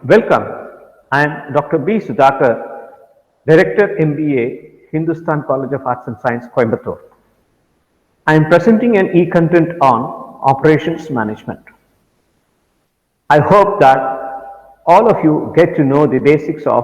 Welcome. I am Dr. B. Sudhakar, Director MBA, Hindustan College of Arts and Science, Coimbatore. I am presenting an e-content on operations management. I hope that all of you get to know the basics of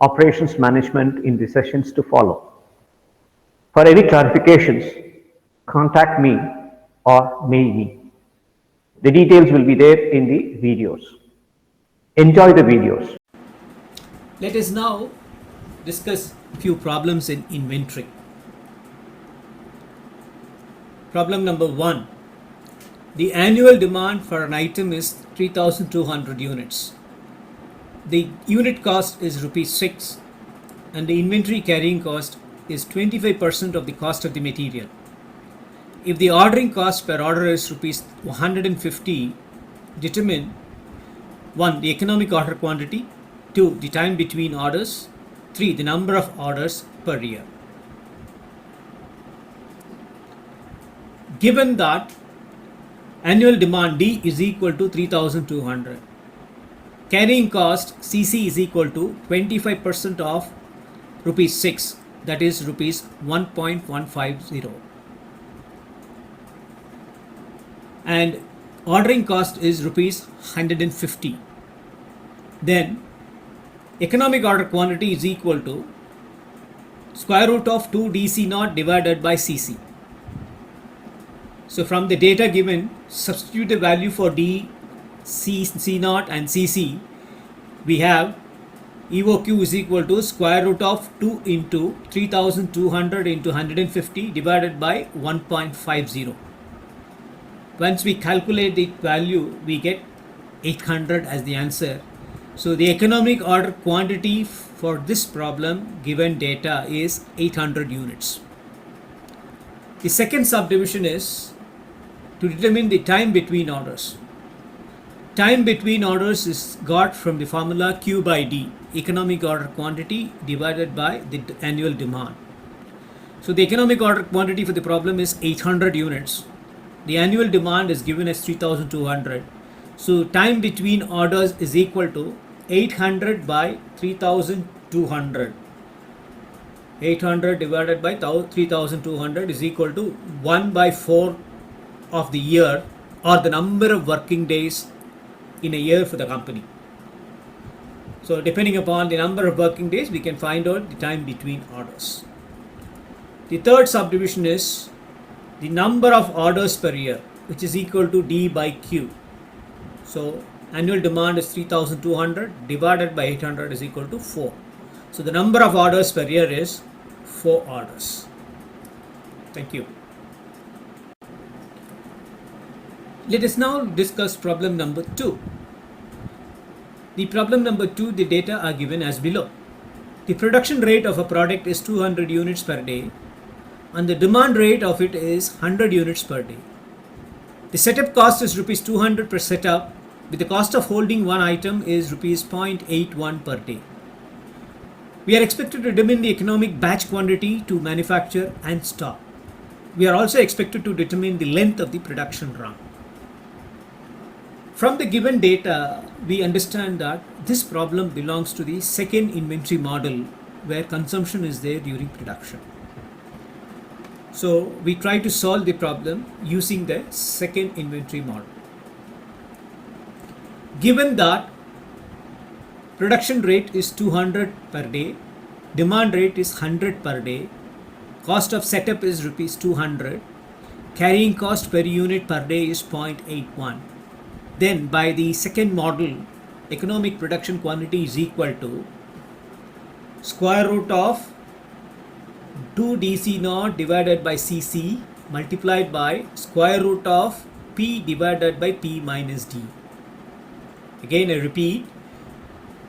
operations management in the sessions to follow. For any clarifications, contact me or mail me. The details will be there in the videos. Enjoy the videos. Let us now discuss few problems in inventory. Problem number 1. The annual demand for an item is 3200 units. The unit cost is rupees 6 and the inventory carrying cost is 25% of the cost of the material. If the ordering cost per order is rupees 150, determine 1. The economic order quantity, 2. The time between orders, 3. The number of orders per year. Given that annual demand D is equal to 3200, carrying cost CC is equal to 25% of rupees 6, that is rupees 1.150, and ordering cost is rupees 150. Then economic order quantity is equal to square root of 2 DC naught divided by CC. So from the data given, substitute the value for D, C naught and CC. We have EOQ is equal to square root of 2 into 3200 into 150 divided by 1.50. Once we calculate the value, we get 800 as the answer. So the economic order quantity for this problem given data is 800 units. The second subdivision is to determine the time between orders. Time between orders is got from the formula Q by D, economic order quantity divided by the annual demand. So the economic order quantity for the problem is 800 units. The annual demand is given as 3200. So time between orders is equal to 800 by 3200. 800 divided by 3200 is equal to 1 by 4 of the year, or the number of working days in a year for the company. So depending upon the number of working days, we can find out the time between orders. The third subdivision is the number of orders per year, which is equal to D by Q. So annual demand is 3200 divided by 800 is equal to 4. So the number of orders per year is 4 orders. Thank you. Let us now discuss problem number 2. The problem number 2, the data are given as below. The production rate of a product is 200 units per day and the demand rate of it is 100 units per day. The setup cost is rupees 200 per setup, with the cost of holding one item is rupees 0.81 per day. We are expected to determine the economic batch quantity to manufacture and stock. We are also expected to determine the length of the production run. From the given data, we understand that this problem belongs to the second inventory model, where consumption is there during production. So we try to solve the problem using the second inventory model. Given that production rate is 200 per day, demand rate is 100 per day, cost of setup is rupees 200, carrying cost per unit per day is 0.81. Then by the second model, economic production quantity is equal to square root of 2 DC naught divided by CC multiplied by square root of P divided by P minus D. Again I repeat,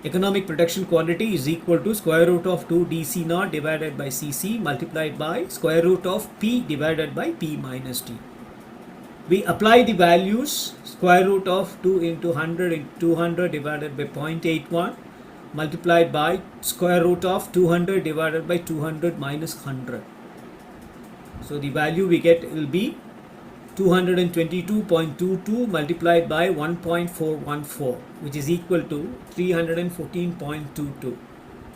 economic production quantity is equal to square root of 2 DC naught divided by CC multiplied by square root of P divided by P minus D. We apply the values, square root of 2 into 100 into 200 divided by 0.81 multiplied by square root of 200 divided by 200 minus 100. So the value we get will be 222.22 multiplied by 1.414, which is equal to 314.22,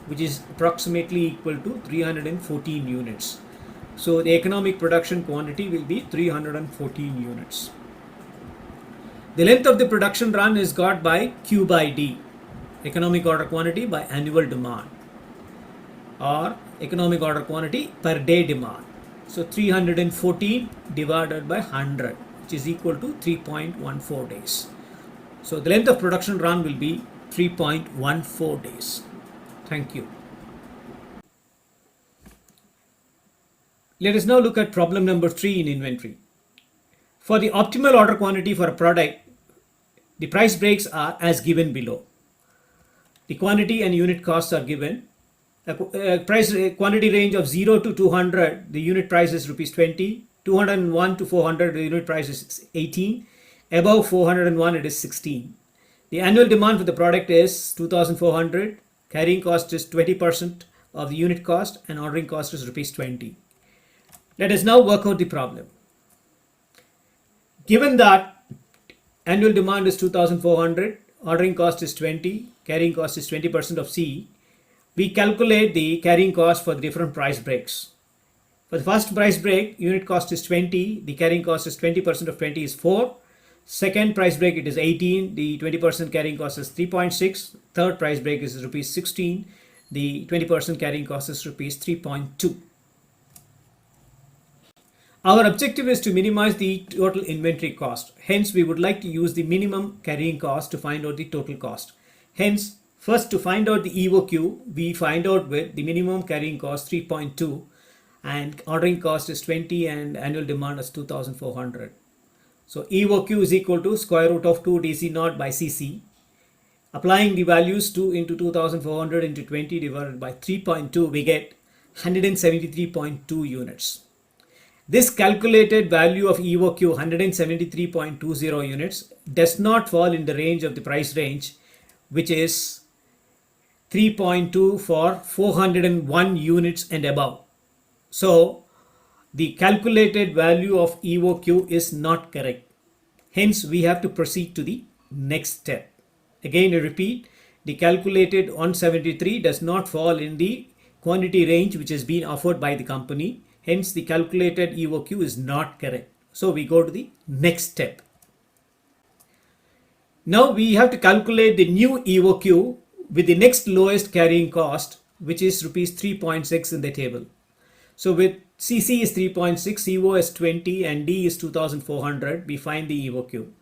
which is approximately equal to 314 units. So the economic production quantity will be 314 units. The length of the production run is got by Q by D, economic order quantity by annual demand, or economic order quantity per day demand. So 314 divided by 100, which is equal to 3.14 days. So the length of production run will be 3.14 days. Thank you. Let us now look at problem number 3 in inventory. For the optimal order quantity for a product, the price breaks are as given below. The quantity and unit costs are given. A price quantity range of 0 to 200, the unit price is rupees 20. 201 to 400, the unit price is 18. Above 401, it is 16. The annual demand for the product is 2400. Carrying cost is 20% of the unit cost, and ordering cost is rupees 20. Let us now work out the problem. Given that annual demand is 2400, ordering cost is 20, carrying cost is 20% of C, we calculate the carrying cost for the different price breaks. For the first price break, unit cost is 20, the carrying cost is 20% of 20 is 4. Second price break, it is 18, the 20% carrying cost is 3.6. Third price break is rupees 16, the 20% carrying cost is rupees 3.2. Our objective is to minimize the total inventory cost. Hence, we would like to use the minimum carrying cost to find out the total cost. Hence, first to find out the EOQ, we find out with the minimum carrying cost 3.2 and ordering cost is 20 and annual demand is 2400. So EOQ is equal to square root of 2 DC naught by CC. Applying the values 2 into 2400 into 20 divided by 3.2, we get 173.2 units. This calculated value of EOQ 173.20 units does not fall in the range of the price range, which is 3.2 for 401 units and above. So the calculated value of EOQ is not correct. Hence, we have to proceed to the next step. Again, I repeat, the calculated 173 does not fall in the quantity range which has been offered by the company. Hence, the calculated EOQ is not correct. So we go to the next step. Now we have to calculate the new EOQ with the next lowest carrying cost, which is rupees 3.6 in the table. So with CC is 3.6, CO is 20 and D is 2400, we find the EOQ.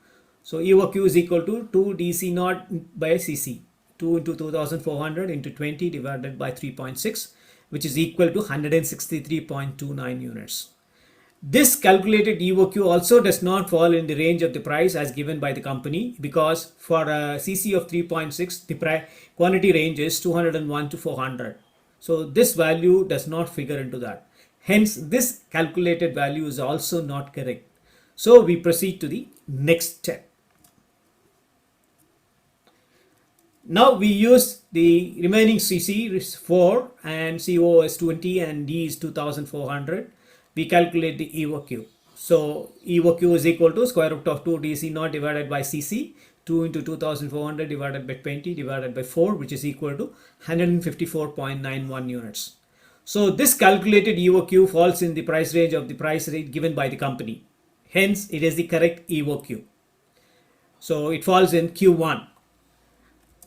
So EOQ is equal to 2 DC naught by CC. 2 into 2400 into 20 divided by 3.6, which is equal to 163.29 units. This calculated EOQ also does not fall in the range of the price as given by the company, because for a CC of 3.6, the quantity range is 201 to 400. So this value does not figure into that. Hence, this calculated value is also not correct. So we proceed to the next step. Now we use the remaining CC is 4 and CO is 20 and D is 2400. We calculate the EOQ. So EOQ is equal to square root of 2 DC naught divided by CC. 2 into 2400 divided by 20 divided by 4, which is equal to 154.91 units. So this calculated EOQ falls in the price range of the price rate given by the company. Hence, it is the correct EOQ. So it falls in Q1.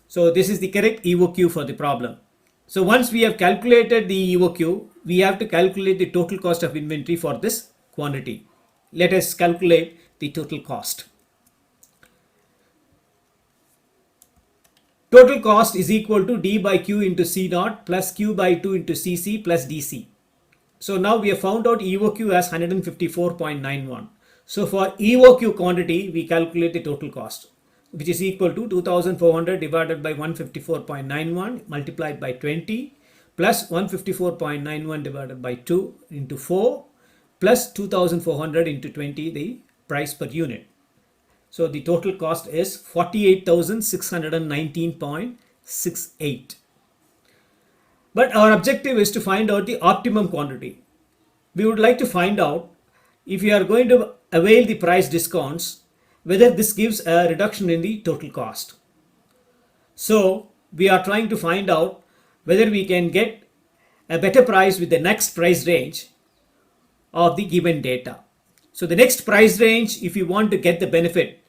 So this is the correct EOQ for the problem. So once we have calculated the EOQ, we have to calculate the total cost of inventory for this quantity. Let us calculate the total cost. Total cost is equal to D by Q into C naught plus Q by 2 into CC plus DC. So now we have found out EOQ as 154.91. So for EOQ quantity, we calculate the total cost, which is equal to 2400 divided by 154.91 multiplied by 20 plus 154.91 divided by 2 into 4 plus 2400 into 20, the price per unit. So the total cost is 48,619.68. But our objective is to find out the optimum quantity. We would like to find out if you are going to avail the price discounts, whether this gives a reduction in the total cost. So we are trying to find out whether we can get a better price with the next price range of the given data. So the next price range, if you want to get the benefit,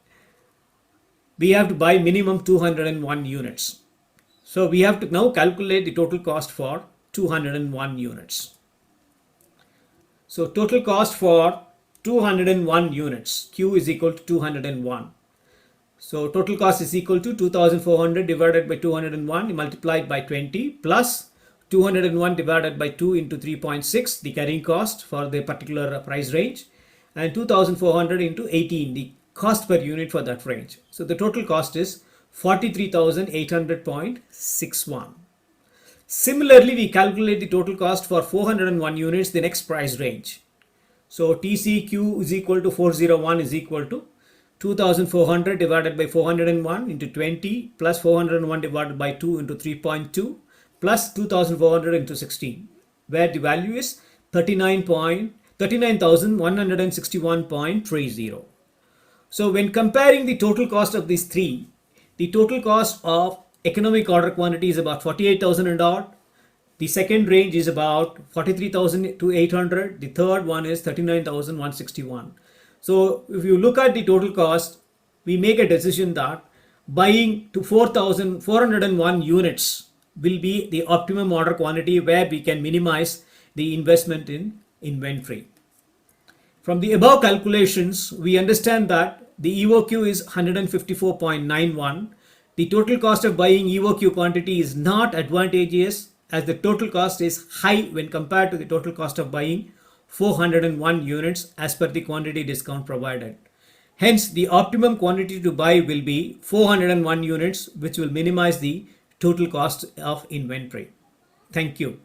we have to buy minimum 201 units. So we have to now calculate the total cost for 201 units. So total cost for 201 units, Q is equal to 201. So total cost is equal to 2400 divided by 201 multiplied by 20 plus 201 divided by 2 into 3.6, the carrying cost for the particular price range, and 2400 into 18, the cost per unit for that range. So the total cost is 43,800.61. Similarly, we calculate the total cost for 401 units, the next price range. So TCQ is equal to 401 is equal to 2400 divided by 401 into 20 plus 401 divided by 2 into 3.2 plus 2400 into 16, where the value is 39,161.30. So when comparing the total cost of these three, the total cost of economic order quantity is about 48,000 and odd. The second range is about 43,000 to 800. The third one is 39,161. So if you look at the total cost, we make a decision that buying to 4,401 units will be the optimum order quantity where we can minimize the investment in inventory. From the above calculations, we understand that the EOQ is 154.91. The total cost of buying EOQ quantity is not advantageous as the total cost is high when compared to the total cost of buying 401 units as per the quantity discount provided. Hence, the optimum quantity to buy will be 401 units, which will minimize the total cost of inventory. Thank you.